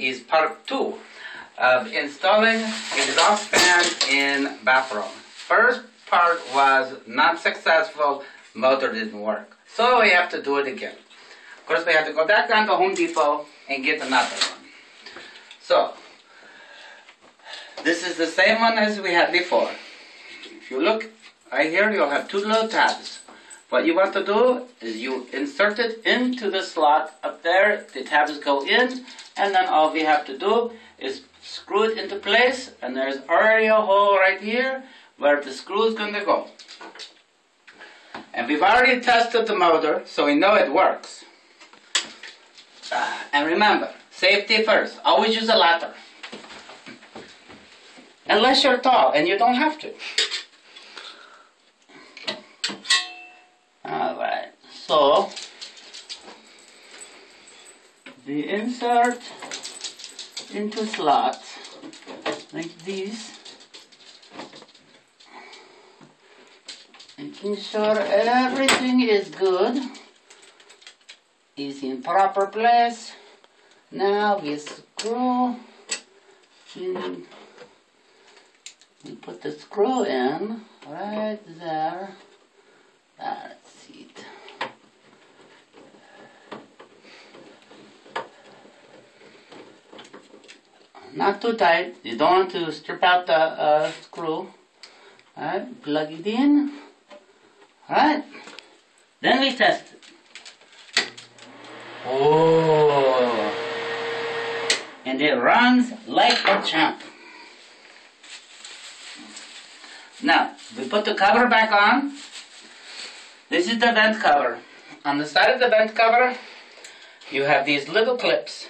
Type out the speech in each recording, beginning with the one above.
is part 2 of installing exhaust fan in bathroom. First part was not successful, motor didn't work. So we have to do it again. Of course, we have to go back down to Home Depot and get another one. So, this is the same one as we had before. If you look right here, you'll have 2 little tabs. What you want to do is you insert it into the slot up there, the tabs go in, and then all we have to do is screw it into place, and there's already a hole right here where the screw is going to go. And we've already tested the motor, so we know it works. And remember, safety first. Always use a ladder. Unless you're tall, and you don't have to. Alright, so we insert into slots like this, making sure everything is good, is in proper place. Now we screw in, we put the screw in right there. That's it. Not too tight. You don't want to strip out the screw. Alright, plug it in. Alright, then we test it. Oh, and it runs like a champ. Now, we put the cover back on. This is the vent cover. On the side of the vent cover, you have these little clips.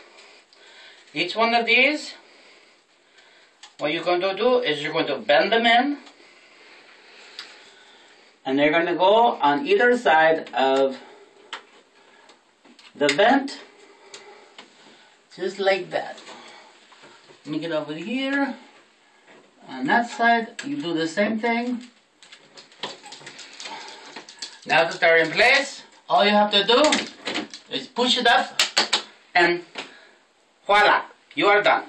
Each one of these, what you're going to do is you're going to bend them in, and they're going to go on either side of the vent, just like that. Let me get over here. On that side, you do the same thing. Now that they're in place, all you have to do is push it up, and voila, you are done.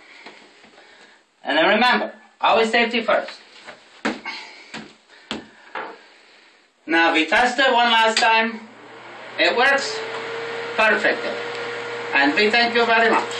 And then remember, always safety first. Now we tested one last time. It works perfectly. And we thank you very much.